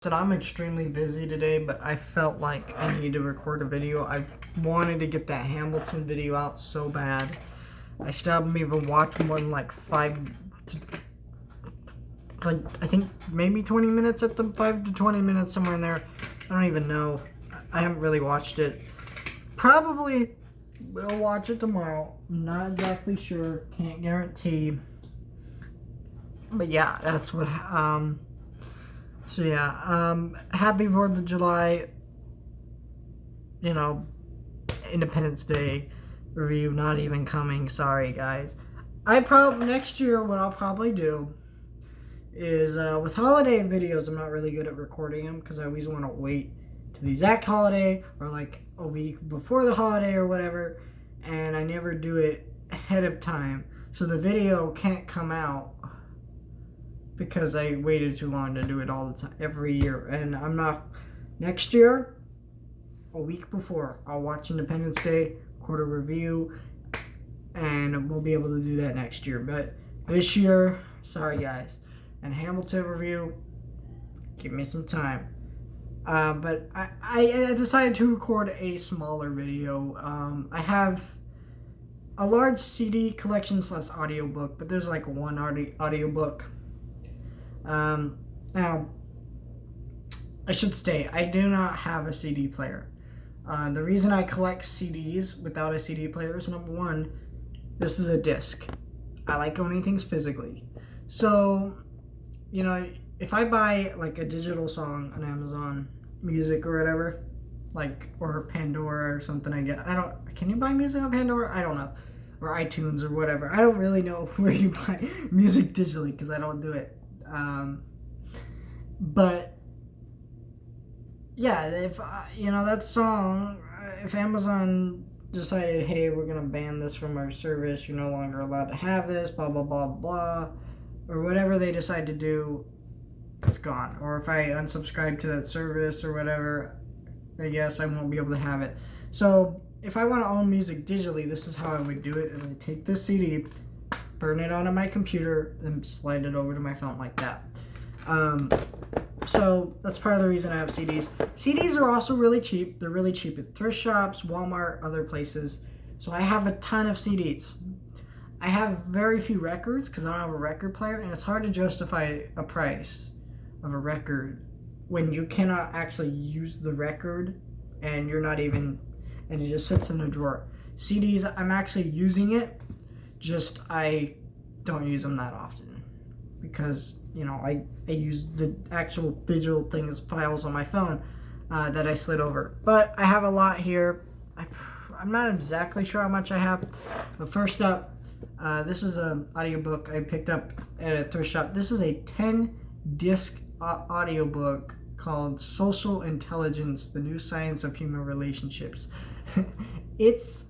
Said I'm extremely busy today, but I felt like I need to record a video. I wanted to get that Hamilton video out so bad. I still haven't even watched more than like I think maybe 20 minutes at the 5 to 20 minutes, somewhere in there. I don't even know. I haven't really watched it. Probably will watch it tomorrow. Not exactly sure. Can't guarantee. But yeah, that's what, so yeah, happy 4th of July, Independence Day review not even coming. Sorry, guys. Next year, what I'll probably do is, with holiday videos, I'm not really good at recording them because I always want to wait to the exact holiday or like a week before the holiday or whatever, and I never do it ahead of time. So the video can't come out because I waited too long to do it all the time, every year. And next year, a week before, I'll watch Independence Day, record a review, and we'll be able to do that next year. But this year, sorry guys. And Hamilton review, give me some time. But I decided to record a smaller video. I have a large CD collection / audiobook, but there's like one audiobook. Now, I should state, I do not have a CD player. The reason I collect CDs without a CD player is, number one, this is a disc. I like owning things physically. So, if I buy like a digital song on Amazon Music or whatever, or Pandora or something, can you buy music on Pandora? I don't know. Or iTunes or whatever. I don't really know where you buy music digitally because I don't do it. But yeah, if that song, if Amazon decided, hey, we're gonna ban this from our service, you're no longer allowed to have this, blah blah blah blah, or whatever they decide to do, it's gone. Or if I unsubscribe to that service or whatever, I guess I won't be able to have it. So if I want to own music digitally, this is how I would do it. And I take this CD, burn it onto my computer, and slide it over to my phone like that. So that's part of the reason I have CDs. CDs are also really cheap. They're really cheap at thrift shops, Walmart, other places. So I have a ton of CDs. I have very few records because I don't have a record player, and it's hard to justify a price of a record when you cannot actually use the record and and it just sits in a drawer. CDs, I'm actually using it, just I don't use them that often because I use the actual digital things, files on my phone that I slid over. But I have a lot here. I'm not exactly sure how much I have. But first up, this is an audiobook I picked up at a thrift shop. This is a 10-disc audiobook called Social Intelligence, The New Science of Human Relationships. It's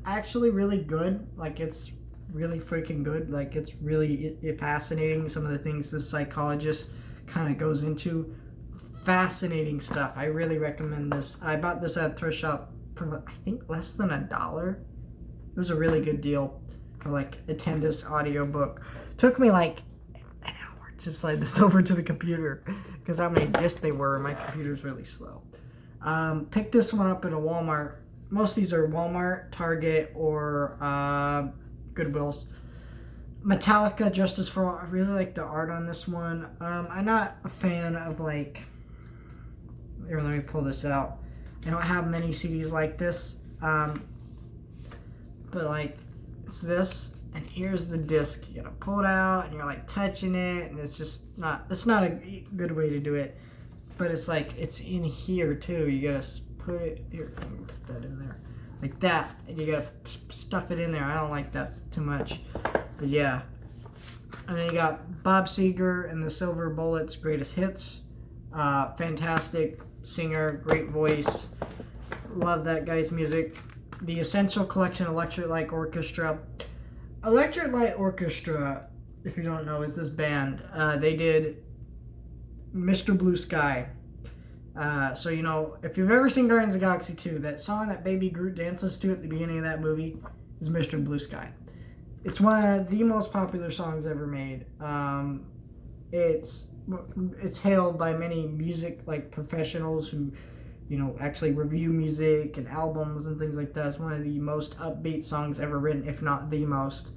actually really good. It's really freaking good. It's really fascinating, some of the things the psychologist kind of goes into. Fascinating stuff. I really recommend this. I bought this at a thrift shop for I think less than $1. It was a really good deal for a 10-disc audiobook. Took me an hour to slide this over to the computer because how many discs they were. My computer's really slow. Picked this one up at a Walmart. Most of these are Walmart, Target, or Goodwills. Metallica, Justice for All. I really like the art on this one. I'm not a fan of here, let me pull this out. I don't have many CDs like this. But it's this, and here's the disc. You gotta pull it out, and you're touching it, and it's not a good way to do it. But it's it's in here too. You gotta put it here. Let me put that in there. Like that, and you gotta stuff it in there. I don't like that too much, but yeah. And then you got Bob Seger and the Silver Bullets Greatest Hits. Fantastic singer, great voice. Love that guy's music. The Essential Collection Electric Light Orchestra. Electric Light Orchestra, if you don't know, is this band. They did Mr. Blue Sky. So, if you've ever seen Guardians of the Galaxy 2, that song that Baby Groot dances to at the beginning of that movie is Mr. Blue Sky. It's one of the most popular songs ever made. It's it's hailed by many music like professionals who, actually review music and albums and things like that. It's one of the most upbeat songs ever written, if not the most.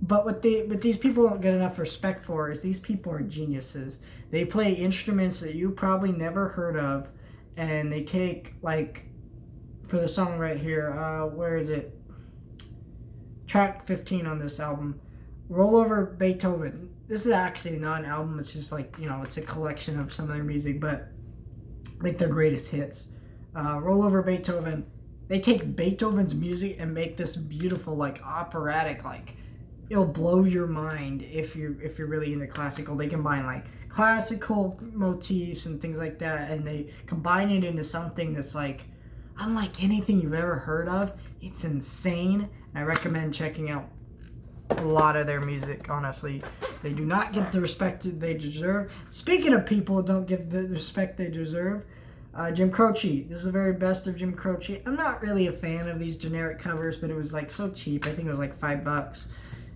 But what these people don't get enough respect for is these people are geniuses. They play instruments that you probably never heard of, and they take, like, for the song right here, where is it? Track 15 on this album, Roll Over Beethoven. This is actually not an album, it's just like, it's a collection of some of their music, but like their greatest hits. Roll Over Beethoven. They take Beethoven's music and make this beautiful, like, operatic, like, it'll blow your mind if you're really into classical. They combine like classical motifs and things like that, and they combine it into something that's like unlike anything you've ever heard of. It's insane. I recommend checking out a lot of their music. Honestly, they do not get the respect they deserve. Speaking of people who don't give the respect they deserve, Jim Croce. This is the very best of Jim Croce. I'm not really a fan of these generic covers, but it was like so cheap. I think it was like $5.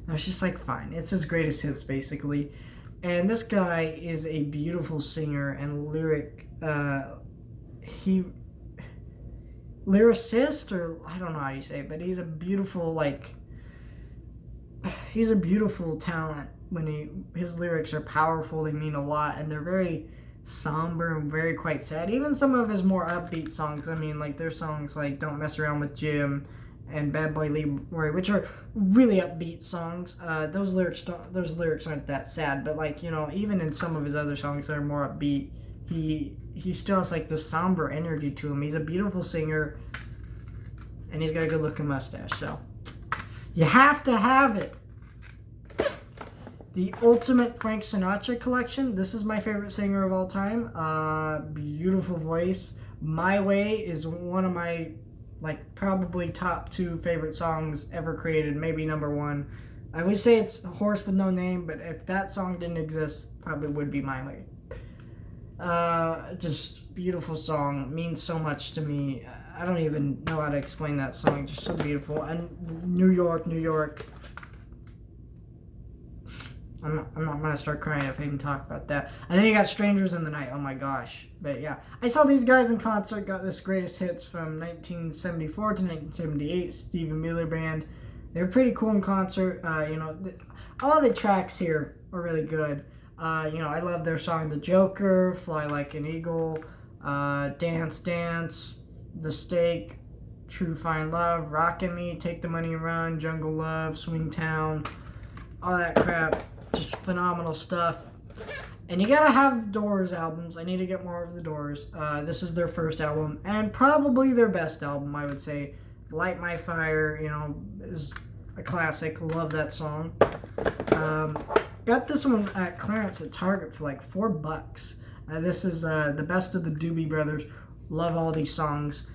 I was just like, fine. It's his greatest hits, basically. And this guy is a beautiful singer and lyricist, or I don't know how you say it, but he's a beautiful, he's a beautiful talent. His lyrics are powerful, they mean a lot, and they're very somber and very quite sad. Even some of his more upbeat songs, like there's songs like Don't Mess Around with Jim and Bad Boy Leroy, which are really upbeat songs. Those lyrics aren't that sad, but even in some of his other songs that are more upbeat, he still has like this somber energy to him. He's a beautiful singer, and he's got a good looking mustache, so you have to have it. The Ultimate Frank Sinatra Collection. This is my favorite singer of all time. Beautiful voice. My Way is one of my probably top 2 favorite songs ever created, maybe number 1. I would say it's Horse with No Name, but if that song didn't exist, probably would be My Way. Just beautiful song, means so much to me. I don't even know how to explain that song, just so beautiful. And New York, New York. I'm not gonna start crying if I even talk about that. And then you got Strangers in the Night. Oh my gosh. But yeah, I saw these guys in concert. Got this greatest hits from 1974 to 1978. Stevie Miller Band. They're pretty cool in concert. All the tracks here are really good. I love their song The Joker, Fly Like an Eagle, Dance Dance, The Stake, True Fine Love, Rockin' Me, Take the Money and Run, Jungle Love, Swing Town, all that crap. Just phenomenal stuff. And you gotta have Doors albums. I need to get more of the Doors. This is their first album, and probably their best album, I would say. Light My Fire, is a classic. Love that song. Got this one at clearance at Target for like $4. This is the best of the Doobie Brothers. Love all these songs.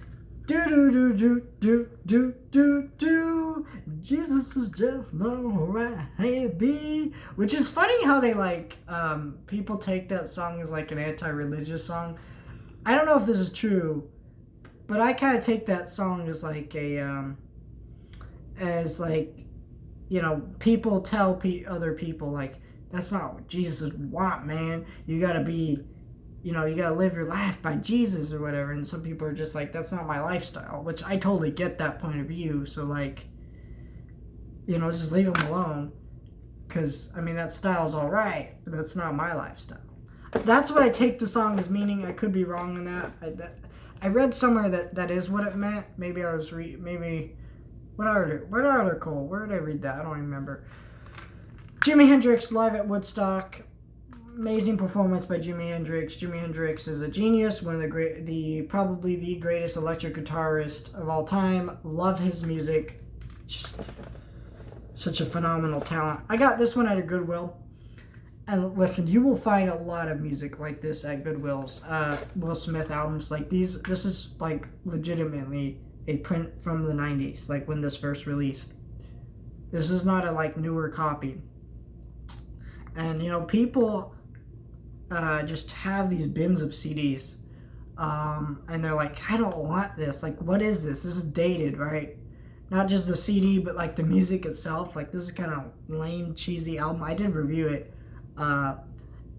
Do do do do do do do do. Jesus is just alright, be. Which is funny how they people take that song as like an anti-religious song. I don't know if this is true, but I kind of take that song as like a people tell other people like that's not what Jesus want, man. You gotta be. You gotta live your life by Jesus or whatever, and some people are just like, that's not my lifestyle, which I totally get that point of view, so just leave them alone, because, that style's alright, but that's not my lifestyle. That's what I take the song as meaning. I could be wrong on that. I read somewhere that is what it meant. Maybe I was what article? Where did I read that? I don't remember. Jimi Hendrix live at Woodstock. Amazing performance by Jimi Hendrix. Jimi Hendrix is a genius, one of probably the greatest electric guitarist of all time. Love his music. Just such a phenomenal talent. I got this one at a Goodwill. And listen, you will find a lot of music like this at Goodwill's. Will Smith albums like these. This is legitimately a print from the 90s, when this first released. This is not a newer copy. And people just have these bins of CDs, and they're like, I don't want this. What is this? This is dated, right? Not just the CD, but the music itself. This is kind of lame, cheesy album. I did review it,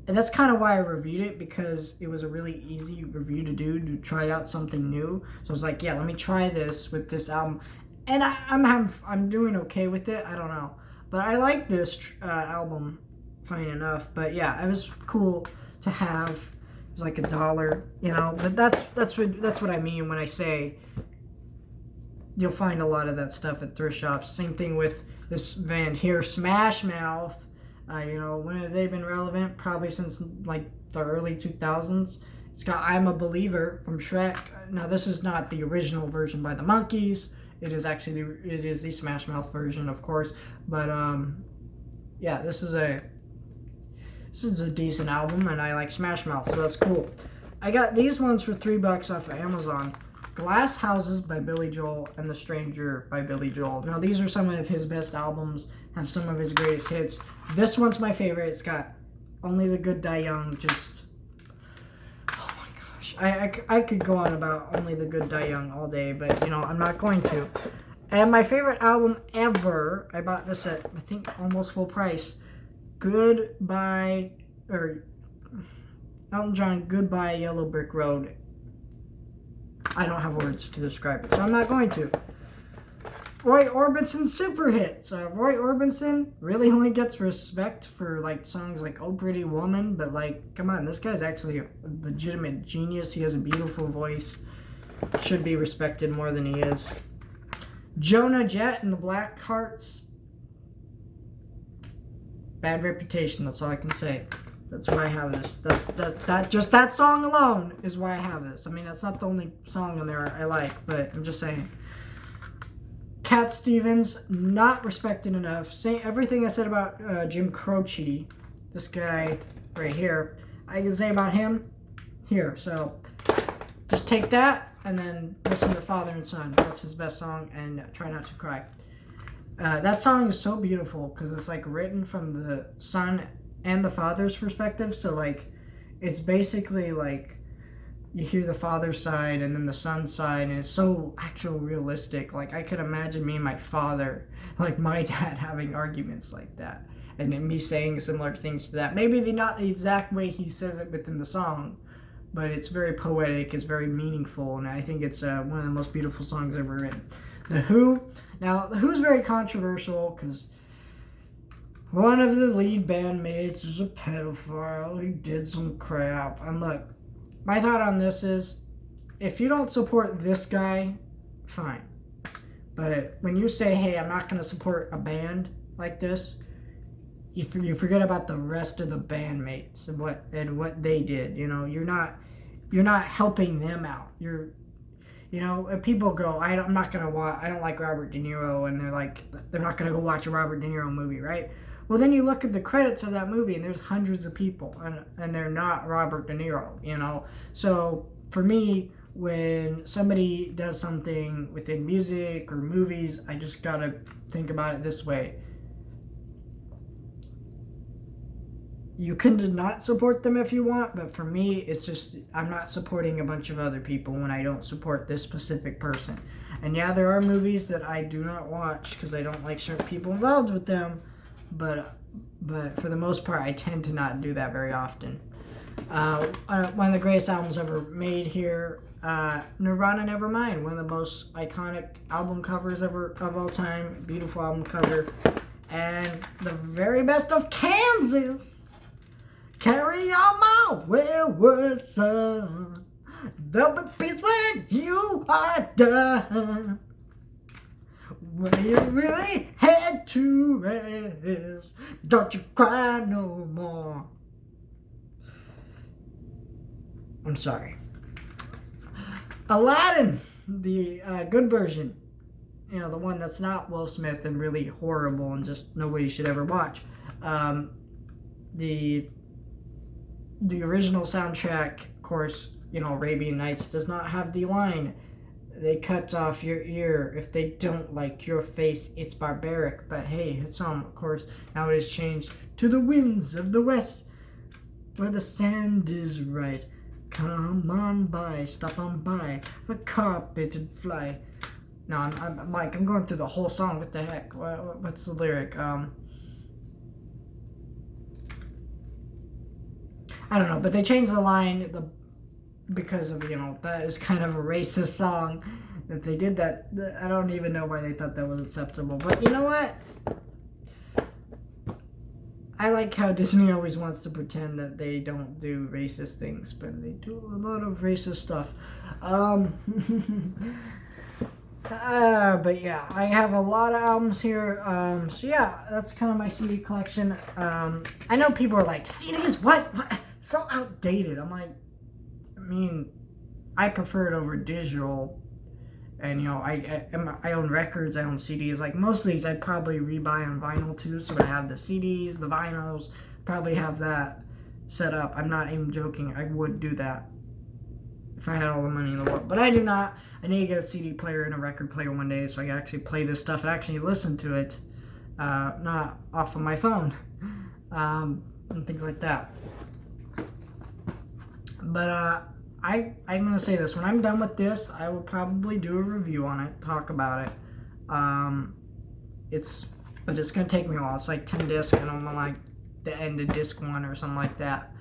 And that's kind of why I reviewed it, because it was a really easy review to do, to try out something new. So I was like, yeah, let me try this with this album. And I'm doing okay with it. I don't know. But I like this album, funny enough. But yeah, it was cool to have. It was like $1, you know. But that's what I mean when I say you'll find a lot of that stuff at thrift shops. Same thing with this band here, Smash Mouth. You know, when have they been relevant? Probably since like the early 2000s. It's got "I'm a Believer" from Shrek. Now this is not the original version by the Monkees. It is actually the Smash Mouth version, of course. But yeah, this is a decent album, and I like Smash Mouth, so that's cool. I got these ones for $3 off of Amazon. Glass Houses by Billy Joel and The Stranger by Billy Joel. Now these are some of his best albums, have some of his greatest hits. This one's my favorite. It's got "Only the Good Die Young." Just, oh my gosh. I could go on about "Only the Good Die Young" all day, but you know, I'm not going to. And my favorite album ever, I bought this at, I think, almost full price. Elton John, "Goodbye Yellow Brick Road." I don't have words to describe it, so I'm not going to. Roy Orbison super hits. Roy Orbison really only gets respect for like songs like "Oh Pretty Woman," but like, come on, this guy's actually a legitimate genius. He has a beautiful voice. Should be respected more than he is. Jonah Jett and the Blackhearts. Bad reputation. That's all I can say. That's why I have this. Just that song alone is why I have this. I mean, that's not the only song on there I like, but I'm just saying. Cat Stevens, not respected enough. Say everything I said about Jim Croce, this guy right here, I can say about him here. So just take that and then listen to Father and Son. That's his best song, and Try Not to Cry. That song is so beautiful because it's like written from the son and the father's perspective. So like, it's basically like you hear the father's side and then the son's side, and it's so actual realistic. Like, I could imagine me and my father, like my dad, having arguments like that, and then me saying similar things to that. Maybe not the exact way he says it within the song, but it's very poetic, it's very meaningful, and I think it's one of the most beautiful songs ever written. The Who. Now, The Who's very controversial because one of the lead bandmates is a pedophile. He did some crap. And look, my thought on this is, if you don't support this guy, fine. But when you say, hey, I'm not going to support a band like this, you forget about the rest of the bandmates and what they did. You know, you're not helping them out. You know, if people go, I'm not going to watch, I don't like Robert De Niro, and they're not going to go watch a Robert De Niro movie, right? Well, then you look at the credits of that movie, and there's hundreds of people, and they're not Robert De Niro, you know? So, for me, when somebody does something within music or movies, I just got to think about it this way. You can not support them if you want, but for me, it's just, I'm not supporting a bunch of other people when I don't support this specific person. And yeah, there are movies that I do not watch because I don't like certain people involved with them, but for the most part, I tend to not do that very often. One of the greatest albums ever made here, Nirvana Nevermind, one of the most iconic album covers ever of all time. Beautiful album cover. And the very best of Kansas. Carry on my wayward son. There'll be peace when you are done. When you really head to rest, don't you cry no more. I'm sorry. Aladdin, the good version. You know, the one that's not Will Smith and really horrible and just nobody should ever watch. The original soundtrack, of course, you know, Arabian Nights does not have the line, they cut off your ear if they don't like your face, it's barbaric. But hey, it's of course, now it has changed to the winds of the west, where the sand is right. Come on by, stop on by, a carpeted fly. No, I'm going through the whole song. What the heck? What's the lyric? I don't know, but they changed the line because of, that is kind of a racist song that they did that. I don't even know why they thought that was acceptable. But you know what? I like how Disney always wants to pretend that they don't do racist things, but they do a lot of racist stuff. But yeah, I have a lot of albums here. So yeah, that's kind of my CD collection. I know people are like, CDs, what? So outdated. I'm like, I prefer it over digital. And, I own records, I own CDs. Like, most of these I'd probably rebuy on vinyl, too. So I have the CDs, the vinyls, probably have that set up. I'm not even joking. I would do that if I had all the money in the world. But I do not. I need to get a CD player and a record player one day so I can actually play this stuff and actually listen to it. Not off of my phone. And things like that. But, I'm going to say this. When I'm done with this, I will probably do a review on it, talk about it. But it's going to take me a while. It's like 10 discs, and I'm on like the end of disc 1 or something like that.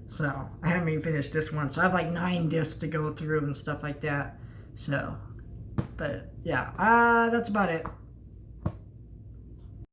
So, I haven't even finished disc 1. So, I have like 9 discs to go through and stuff like that. So, but yeah, that's about it.